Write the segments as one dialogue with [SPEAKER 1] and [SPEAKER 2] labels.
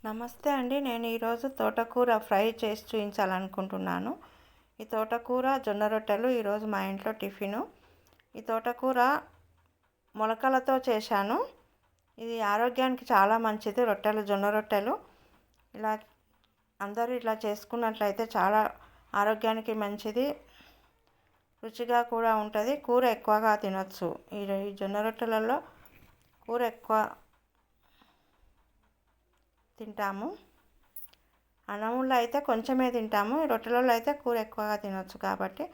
[SPEAKER 1] నమస్తే అండి. నేను ఈరోజు తోటకూర ఫ్రై చేసి చూపించాలనుకుంటున్నాను. ఈ తోటకూర జొన్న రొట్టెలు ఈరోజు మా ఇంట్లో టిఫిను. ఈ తోటకూర మొలకలతో చేశాను. ఇది ఆరోగ్యానికి చాలా మంచిది. జొన్న రొట్టెలు ఇలా అందరూ ఇలా చేసుకున్నట్లయితే చాలా ఆరోగ్యానికి మంచిది, రుచిగా కూడా ఉంటుంది. కూర ఎక్కువగా తినొచ్చు. ఈ జొన్న రొట్టెలలో కూర ఎక్కువ తింటాము. అన్నంలో అయితే కొంచెమే తింటాము, రొట్టెలలో అయితే కూర ఎక్కువగా తినొచ్చు. కాబట్టి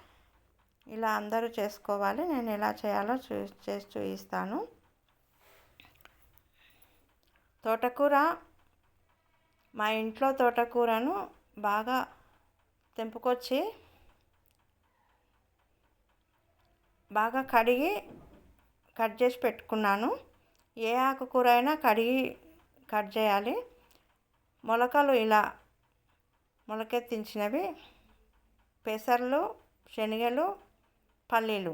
[SPEAKER 1] ఇలా అందరూ చేసుకోవాలి. నేను ఎలా చేయాలో చేసి చూపిస్తాను. తోటకూర, మా ఇంట్లో తోటకూరను బాగా తెంపుకొచ్చి బాగా కడిగి కట్ చేసి పెట్టుకున్నాను. ఏ ఆకుకూర అయినా కడిగి కట్ చేయాలి. మొలకలు ఇలా మొలకెత్తించినవి, పెసర్లు, శనగలు, పల్లీలు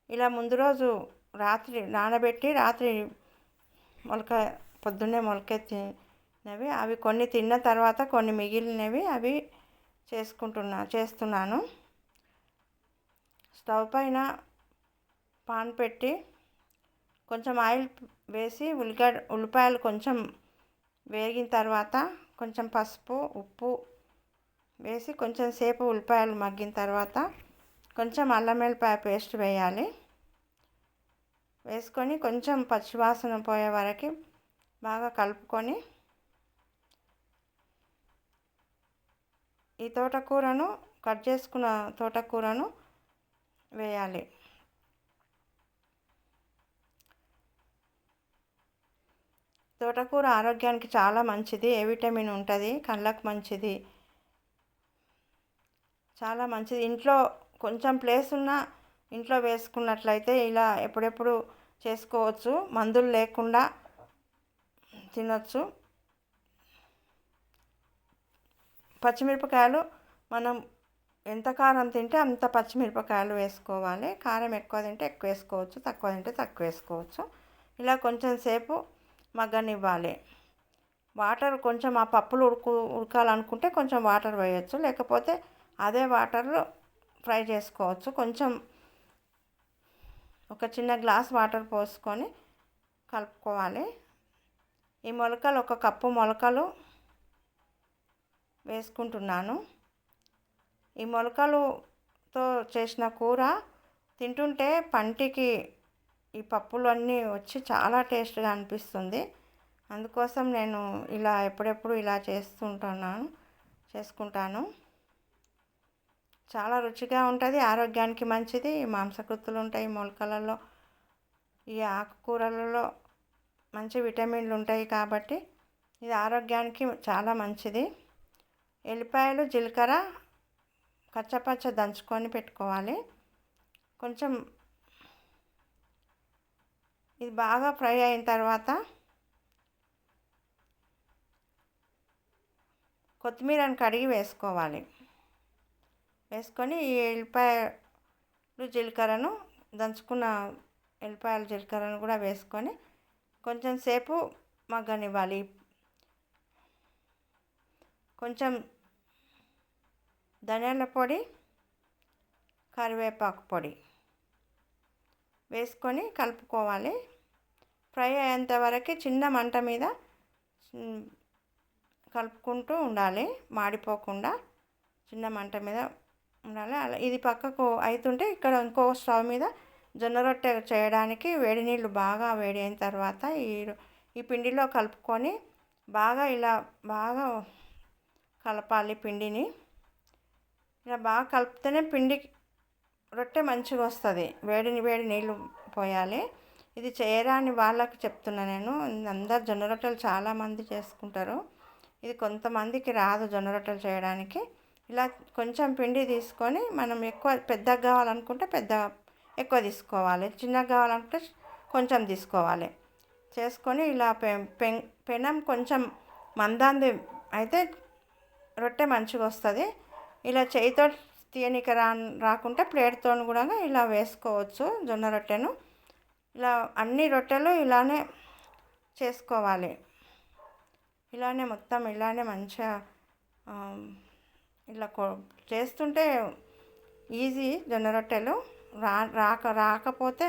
[SPEAKER 1] ఇలా ముందు రోజు రాత్రి నానబెట్టి పొద్దున్నే మొలకెత్తినవి అవి కొన్ని తిన్న తర్వాత కొన్ని మిగిలినవి అవి చేస్తున్నాను. స్టవ్ పైన పాన్ పెట్టి కొంచెం ఆయిల్ వేసి ఉల్లిపాయలు కొంచెం వేగిన తర్వాత కొంచెం పసుపు, ఉప్పు వేసి కొంచెం సేపు ఉల్లిపాయలు మగ్గిన తర్వాత కొంచెం అల్లం వెల్లిపాయ పేస్ట్ వేయాలి. వేసుకొని కొంచెం పచ్చివాసన పోయే వరకు బాగా కలుపుకొని ఈ తోటకూరను కట్ చేసుకున్న తోటకూరను వేయాలి. తోటకూర ఆరోగ్యానికి చాలా మంచిది. ఏ విటమిన్ ఉంటుంది, కళ్ళకు మంచిది, చాలా మంచిది. ఇంట్లో కొంచెం ప్లేస్ ఉన్నా ఇంట్లో వేసుకున్నట్లయితే ఇలా ఎప్పుడెప్పుడు చేసుకోవచ్చు. మందులు లేకుండా తినొచ్చు. పచ్చిమిరపకాయలు మనం ఎంత కారం తింటే అంత పచ్చిమిరపకాయలు వేసుకోవాలి. కారం ఎక్కువ తింటే ఎక్కువ వేసుకోవచ్చు, తక్కువ తింటే తక్కువ వేసుకోవచ్చు. ఇలా కొంచెం సేపు మగ్గనివ్వాలి. వాటర్ కొంచెం ఆ పప్పులు ఉడకాలనుకుంటే కొంచెం వాటర్ వేయచ్చు, లేకపోతే అదే వాటర్లో ఫ్రై చేసుకోవచ్చు. కొంచెం ఒక చిన్న గ్లాస్ వాటర్ పోసుకొని కలుపుకోవాలి. ఈ మొలకలు 1 కప్పు మొలకలు వేసుకుంటున్నాను. ఈ మొలకలుతో చేసిన కూర తింటుంటే పంటికి ఈ పప్పులు అన్నీ వచ్చి చాలా టేస్ట్గా అనిపిస్తుంది. అందుకోసం నేను ఇలా ఎప్పుడెప్పుడు ఇలా చేసుకుంటాను. చాలా రుచిగా ఉంటుంది, ఆరోగ్యానికి మంచిది. మాంసకృతులు ఉంటాయి మొలకలలో, ఈ ఆకుకూరలలో మంచి విటమిన్లు ఉంటాయి. కాబట్టి ఇది ఆరోగ్యానికి చాలా మంచిది. ఎల్లిపాయలు, జీలకర్ర కచ్చపచ్చ దంచుకొని పెట్టుకోవాలి. కొంచెం ఇది బాగా ఫ్రై అయిన తర్వాత కొత్తిమీరను కడిగి వేసుకోవాలి. వేసుకొని ఈ ఎల్లిపాయలు, జీలకర్రను దంచుకున్న ఎల్లిపాయలు, జీలకర్రను కూడా వేసుకొని కొంచెం సేపు మగ్గనివ్వాలి. కొంచెం ధనియాల పొడి, కరివేపాకు పొడి వేసుకొని కలుపుకోవాలి. ఫ్రై అయ్యేంత వరకు చిన్న మంట మీద కలుపుకుంటూ ఉండాలి, మాడిపోకుండా చిన్న మంట మీద ఉండాలి. అలా ఇది పక్కకు అవుతుంటే ఇక్కడ ఇంకో స్టవ్ మీద జొన్న రొట్టె చేయడానికి వేడి నీళ్ళు బాగా వేడి అయిన తర్వాత ఈ పిండిలో కలుపుకొని బాగా కలపాలి. పిండిని ఇలా బాగా కలిపితేనే రొట్టె మంచిగా వస్తుంది. వేడి నీళ్ళు పోయాలి. ఇది చేయరాని వాళ్ళకి చెప్తున్నా నేను. అందరు జొన్న రొట్టెలు చాలామంది చేసుకుంటారు. ఇది కొంతమందికి రాదు జొన్న రొట్టెలు చేయడానికి. ఇలా కొంచెం పిండి తీసుకొని మనం పెద్దగా కావాలనుకుంటే ఎక్కువ తీసుకోవాలి, చిన్నగా కావాలనుకుంటే కొంచెం తీసుకోవాలి. చేసుకొని ఇలా పెనం కొంచెం మందంది అయితే రొట్టె మంచిగా వస్తుంది. ఇలా చేయితో తీయనికి రాకుంటే ప్లేట్తో కూడా ఇలా వేసుకోవచ్చు జొన్న రొట్టెను. ఇలా అన్ని రొట్టెలు ఇలానే చేసుకోవాలి. ఇలానే మొత్తం ఇలానే మంచిగా ఇలా చేస్తుంటే ఈజీ జొన్న రొట్టెలు. రాకపోతే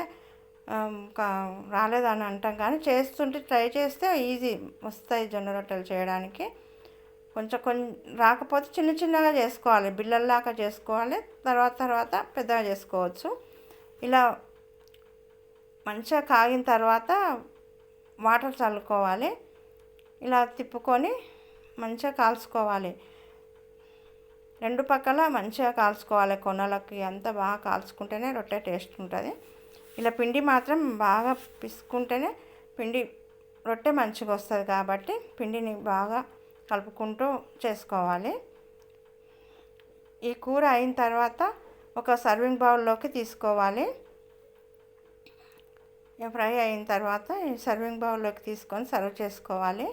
[SPEAKER 1] రాలేదని అంటాం, కానీ చేస్తుంటే ట్రై చేస్తే ఈజీ వస్తాయి జొన్న రొట్టెలు చేయడానికి. కొంచెం రాకపోతే చిన్న చిన్నగా చేసుకోవాలి, బిళ్ళల్లాగా చేసుకోవాలి. తర్వాత పెద్దగా చేసుకోవచ్చు. ఇలా మంచిగా కాగిన తర్వాత వాటర్ చల్లుకోవాలి. ఇలా తిప్పుకొని మంచిగా కాల్చుకోవాలి. రెండు పక్కల మంచిగా కాల్చుకోవాలి. కొనలకి అంతా బాగా కాల్చుకుంటేనే రొట్టె టేస్ట్ ఉంటుంది. ఇలా పిండి మాత్రం బాగా పిసుకుంటేనే రొట్టె మంచిగా వస్తుంది. కాబట్టి పిండిని బాగా కలుపుకుంటూ చేసుకోవాలి. ఈ కూర అయిన తర్వాత ఒక సర్వింగ్ బౌల్లోకి తీసుకోవాలి. ఫ్రై అయిన తర్వాత ఈ సర్వింగ్ బౌల్లోకి తీసుకొని సర్వ్ చేసుకోవాలి.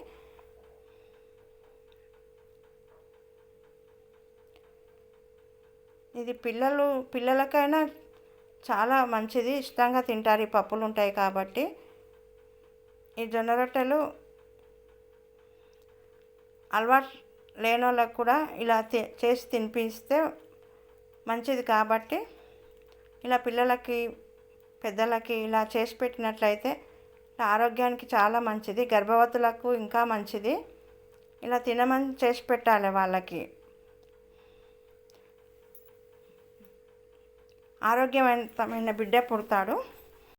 [SPEAKER 1] ఇది పిల్లలకైనా చాలా మంచిది, ఇష్టంగా తింటారు. ఈ పప్పులు ఉంటాయి కాబట్టి. ఈ జొన్న రొట్టెలు అలవాటు లేని వాళ్ళకు కూడా ఇలా చేసి తినిపిస్తే మంచిది. కాబట్టి ఇలా పిల్లలకి పెద్దలకి ఇలా చేసి పెట్టినట్లయితే ఆరోగ్యానికి చాలా మంచిది. గర్భవతులకు ఇంకా మంచిది. ఇలా తినమని చేసి పెట్టాలి వాళ్ళకి. ఆరోగ్యవంతమైన బిడ్డ పుడతాడు.